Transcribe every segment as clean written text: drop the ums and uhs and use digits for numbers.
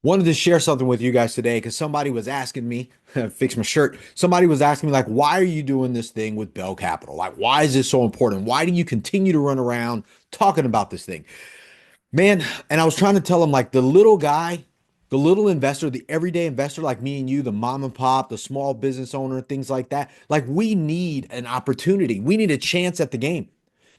Wanted to share something with you guys today because somebody was asking me, fix my shirt. Somebody was asking me, like, why are you doing this thing with Bell Capital? Like, why is this so important? Why do you continue to run around talking about this thing? Man, and I was trying to tell them, like, the little guy, the little investor, the everyday investor, like me and you, the mom and pop, the small business owner, things like that. Like, we need an opportunity. We need a chance at the game.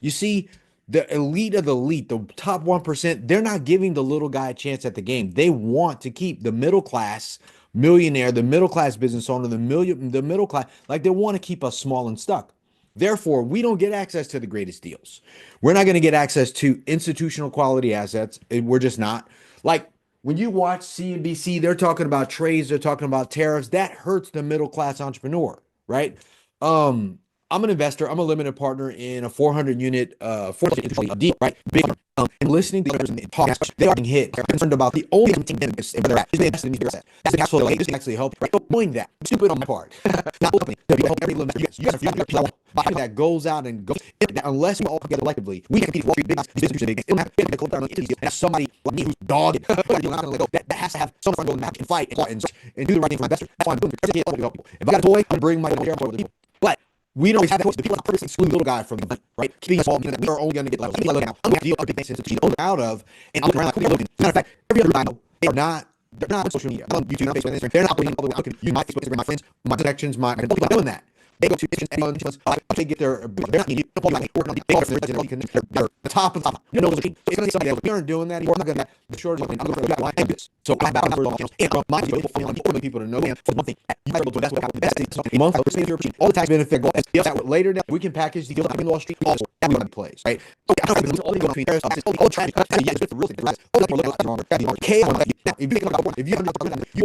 You see, the elite of the elite, the top 1%, they're not giving the little guy a chance at the game. They want to keep the middle class millionaire, the middle class business owner, the middle class, like they want to keep us small and stuck. Therefore, we don't get access to the greatest deals. We're not going to get access to institutional quality assets. We're just not. Like when you watch CNBC, they're talking about trades, they're talking about tariffs. That hurts the middle class entrepreneur, right? Um, I'm an investor. I'm a limited partner in a 400 unit, 400 deal, right? Big. And listening to others and podcasts, they are being hit. They're concerned about the only thing is where they're at. Is they invest in these assets. That's the cash flow. This can actually help, right? Knowing that, stupid on my part. Not looking to help every little investor. You guys are people that goes out and goes. Unless we all together collectively, we can compete for Wall Street, big business, big. It'll have to collectively. And somebody like me who's dogged, that has to have someone go and fight and do the right thing for my investors. That's why I'm doing it. If I got a toy, I'm gonna bring my share for other people. But we don't always have that choice. The people that purposely exclude the little guy from the money, right? Keeping us all, we are only going to get levels. I'm going to deal with big things to out of, and I'm looking around like, looking. Matter of fact, every other guy I know, they're not on social media. I'm on YouTube, I'm on Facebook, Instagram. They're not putting public. I can use my Facebook, Instagram, my friends, my connections, my people are doing that. They go to anyone, they get their, they're not needed. They are the top of the top. You know, it's going to be somebody else. We aren't doing that anymore. I'm not going to, the short, I'm going to line this. So I'm about to channels. And my people to know, man, for one thing, you might be able to invest what the best thing. A month, all the tax benefit, later down, we can package the deal in Wall Street, also, everybody plays, right? Okay, I don't know, all the between there, all trying to yeah, it's the real estate, if you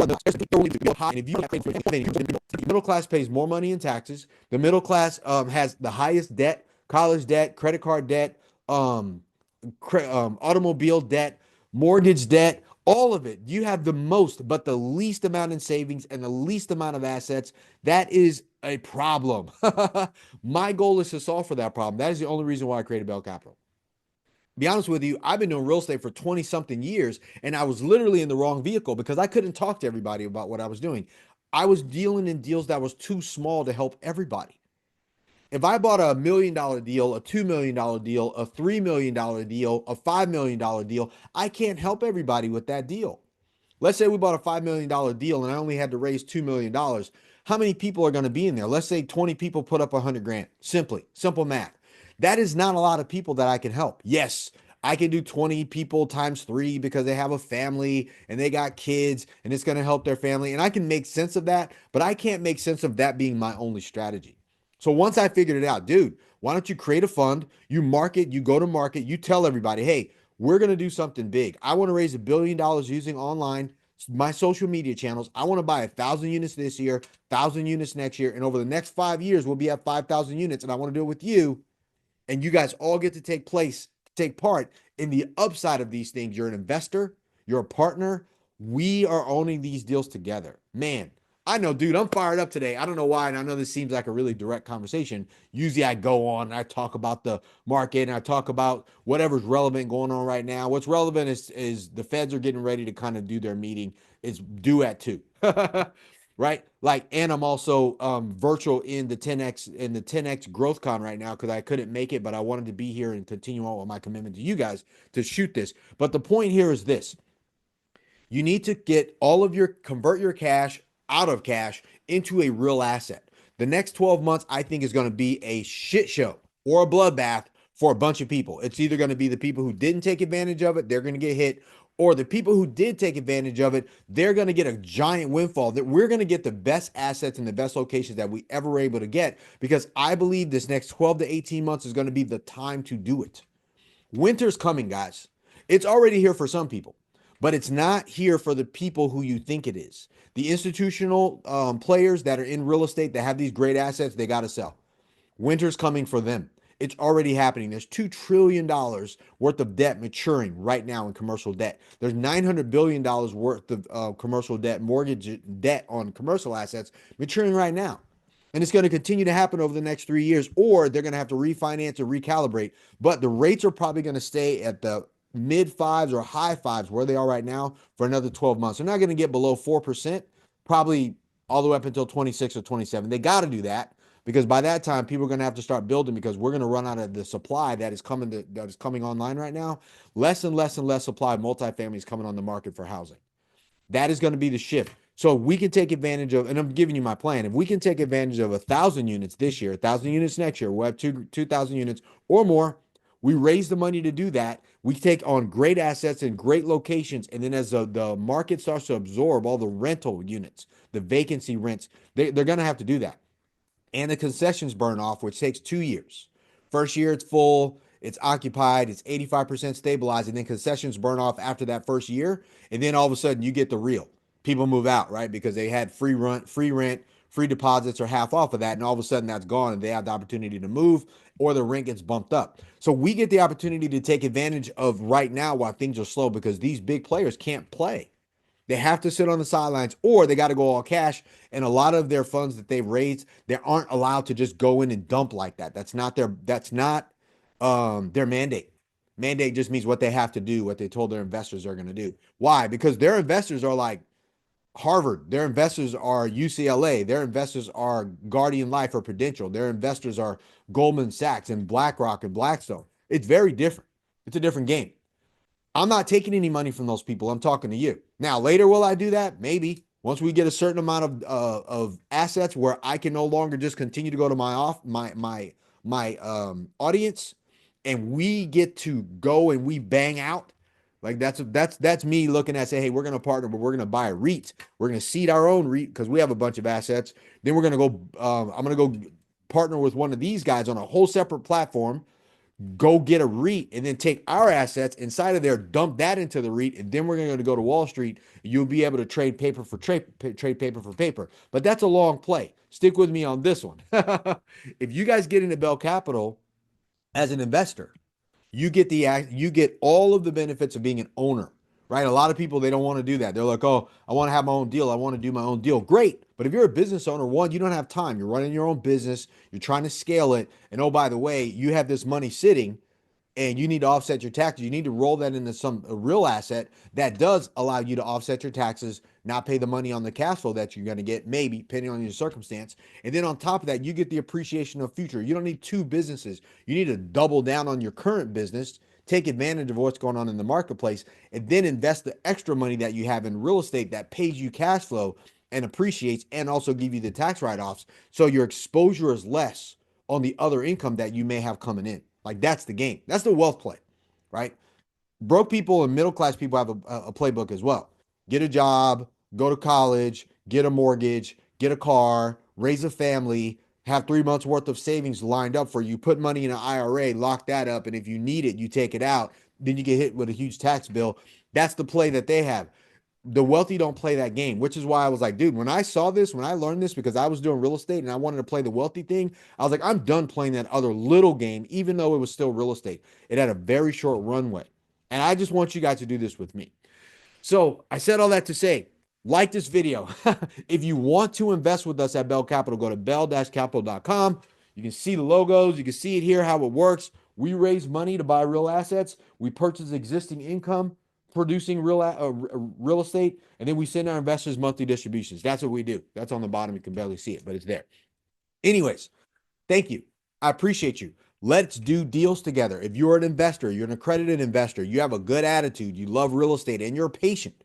are the high, and if you the middle class pays more money in taxes, the middle class has the highest debt, college debt, credit card debt, automobile debt, mortgage debt, all of it. You have the most, but the least amount in savings and the least amount of assets. That is a problem. My goal is to solve for that problem. That is the only reason why I created Bell Capital. Be honest with you, I've been doing real estate for 20 something years, and I was literally in the wrong vehicle because I couldn't talk to everybody about what I was doing. I was dealing in deals that was too small to help everybody. If I bought a $1 million deal, a $2 million deal, a $3 million deal, a $5 million deal, I can't help everybody with that deal. Let's say we bought a $5 million deal and I only had to raise $2 million. How many people are going to be in there? Let's say 20 people put up 100 grand. Simple math. That is not a lot of people that I can help. Yes, I can do 20 people times three because they have a family and they got kids and it's going to help their family. And I can make sense of that, but I can't make sense of that being my only strategy. So once I figured it out, dude, why don't you create a fund? You market, you go to market, you tell everybody, hey, we're going to do something big. I want to raise $1 billion using online, my social media channels. I want to buy 1,000 units this year, 1,000 units next year. And over the next 5 years, we'll be at 5,000 units. And I want to do it with you. And you guys all get to take part in the upside of these things. You're an investor, you're a partner. We are owning these deals together. Man, I know, dude, I'm fired up today. I don't know why. And I know this seems like a really direct conversation. Usually I go on and I talk about the market and I talk about whatever's relevant going on right now. What's relevant is the feds are getting ready to kind of do their meeting. It's due at 2. Right? Like, and I'm also virtual in the 10X Growth Con right now because I couldn't make it, but I wanted to be here and continue on with my commitment to you guys to shoot this. But the point here is this: you need to convert your cash out of cash into a real asset. The next 12 months, I think, is going to be a shit show or a bloodbath for a bunch of people. It's either going to be the people who didn't take advantage of it, they're going to get hit, or the people who did take advantage of it, they're going to get a giant windfall. That we're going to get the best assets in the best locations that we ever were able to get, because I believe this next 12 to 18 months is going to be the time to do it. Winter's coming, guys. It's already here for some people, but it's not here for the people who you think it is. The institutional players that are in real estate that have these great assets, they got to sell. Winter's coming for them. It's already happening. There's $2 trillion worth of debt maturing right now in commercial debt. There's $900 billion worth of commercial debt, mortgage debt on commercial assets maturing right now. And it's going to continue to happen over the next 3 years, or they're going to have to refinance or recalibrate. But the rates are probably going to stay at the mid fives or high fives where they are right now for another 12 months. They're not going to get below 4%, probably all the way up until 26 or 27. They got to do that because by that time people are going to have to start building because we're going to run out of the supply that is coming online right now. Less and less and less supply of multifamily is coming on the market for housing. That is going to be the shift. So we can take advantage of, and I'm giving you my plan. If we can take advantage of 1,000 units this year, 1,000 units next year, we'll have 2,000 units or more. We raise the money to do that. We take on great assets and great locations, and then as the market starts to absorb all the rental units, the vacancy rents, they're going to have to do that. And the concessions burn off, which takes 2 years. First year, it's full, it's occupied, it's 85% stabilized, and then concessions burn off after that first year. And then all of a sudden, you get the real. People move out, right? Because they had free rent, free deposits, or half off of that. And all of a sudden, that's gone, and they have the opportunity to move, or the rent gets bumped up. So we get the opportunity to take advantage of right now while things are slow because these big players can't play. They have to sit on the sidelines or they got to go all cash. And a lot of their funds that they've raised, they aren't allowed to just go in and dump like that. That's not their mandate. Mandate just means what they have to do, what they told their investors are going to do. Why? Because their investors are like Harvard, their investors are UCLA, their investors are Guardian Life or Prudential, their investors are Goldman Sachs and BlackRock and Blackstone. It's very different. It's a different game. I'm not taking any money from those people. I'm talking to you. Now, later, will I do that? Maybe. Once we get a certain amount of assets where I can no longer just continue to go to my audience, and we get to go and we bang out. Like that's me looking at say, hey, we're gonna partner, but we're gonna buy a REIT. We're gonna seed our own REIT because we have a bunch of assets. Then we're gonna go. I'm gonna go partner with one of these guys on a whole separate platform, go get a REIT and then take our assets inside of there, dump that into the REIT, and then we're going to go to Wall Street. You'll be able to trade paper for trade paper for paper. But that's a long play. Stick with me on this one. If you guys get into Bell Capital as an investor, you get all of the benefits of being an owner, right? A lot of people they don't want to do that. They're like, "Oh, I want to have my own deal. I want to do my own deal." Great. But if you're a business owner, one, you don't have time. You're running your own business, you're trying to scale it, and oh by the way, you have this money sitting and you need to offset your taxes. You need to roll that into some a real asset that does allow you to offset your taxes, not pay the money on the cash flow that you're going to get, maybe depending on your circumstance. And then on top of that, you get the appreciation of future. You don't need two businesses. You need to double down on your current business, take advantage of what's going on in the marketplace, and then invest the extra money that you have in real estate that pays you cash flow and appreciates and also give you the tax write-offs. So your exposure is less on the other income that you may have coming in. Like that's the game. That's the wealth play, right? Broke people and middle class people have a playbook as well. Get a job, go to college, get a mortgage, get a car, raise a family, have 3 months worth of savings lined up for you, put money in an IRA, lock that up. And if you need it, you take it out. Then you get hit with a huge tax bill. That's the play that they have. The wealthy don't play that game, which is why I was like, dude, when I saw this, when I learned this, because I was doing real estate and I wanted to play the wealthy thing, I was like, I'm done playing that other little game, even though it was still real estate. It had a very short runway. And I just want you guys to do this with me. So I said all that to say, like this video. If you want to invest with us at Bell Capital, go to bell-capital.com. You can see the logos. You can see it here, how it works. We raise money to buy real assets. We purchase existing income producing real estate, and then we send our investors monthly distributions. That's what we do. That's on the bottom. You can barely see it, but it's there. Anyways, thank you. I appreciate you. Let's do deals together. If you're an investor, you're an accredited investor, you have a good attitude, you love real estate, and you're patient.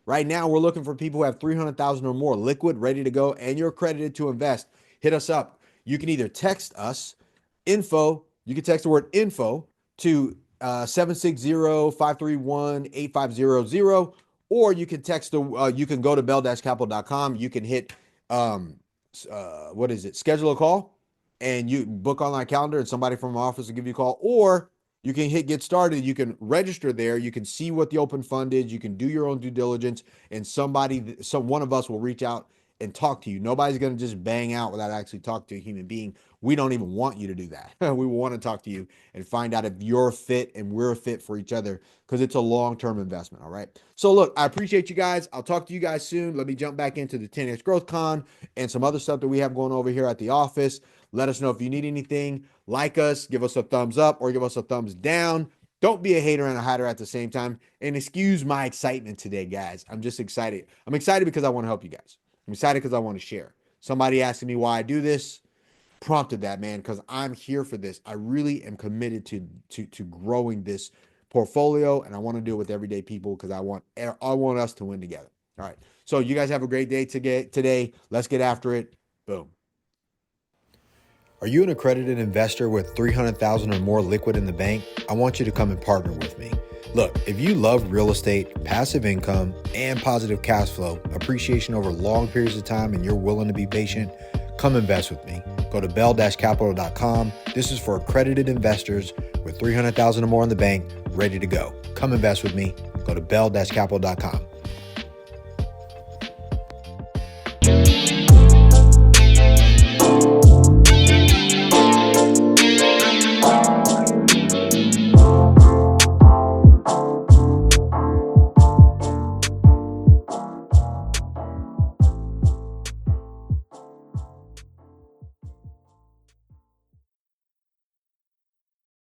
Right now, we're looking for people who have 300,000 or more liquid, ready to go, and you're accredited to invest. Hit us up. You can either text us info. You can text the word info to 760-531-8500, or you can text you can go to bell-capital.com. You can hit schedule a call, and you book on our calendar and somebody from our office will give you a call, or you can hit get started. You can register there. You can see what the open fund is. You can do your own due diligence, and one of us will reach out and talk to you. Nobody's going to just bang out without actually talking to a human being. We don't even want you to do that. We want to talk to you and find out if you're fit and we're a fit for each other, because it's a long-term investment. All right. So look, I appreciate you guys. I'll talk to you guys soon. Let me jump back into the 10X Growth Con and some other stuff that we have going over here at the office. Let us know if you need anything. Like us, give us a thumbs up or give us a thumbs down. Don't be a hater and a hider at the same time. And excuse my excitement today, guys. I'm just excited. I'm excited because I want to help you guys. I'm excited because I want to share. Somebody asking me why I do this prompted that, man, because I'm here for this. I really am committed to growing this portfolio, and I want to do it with everyday people because I want us to win together. All right. So you guys have a great day today. Let's get after it. Boom. Are you an accredited investor with $300,000 or more liquid in the bank? I want you to come and partner with me. Look, if you love real estate, passive income, and positive cash flow, appreciation over long periods of time, and you're willing to be patient, come invest with me. Go to bell-capital.com. This is for accredited investors with $300,000 or more in the bank, ready to go. Come invest with me. Go to bell-capital.com.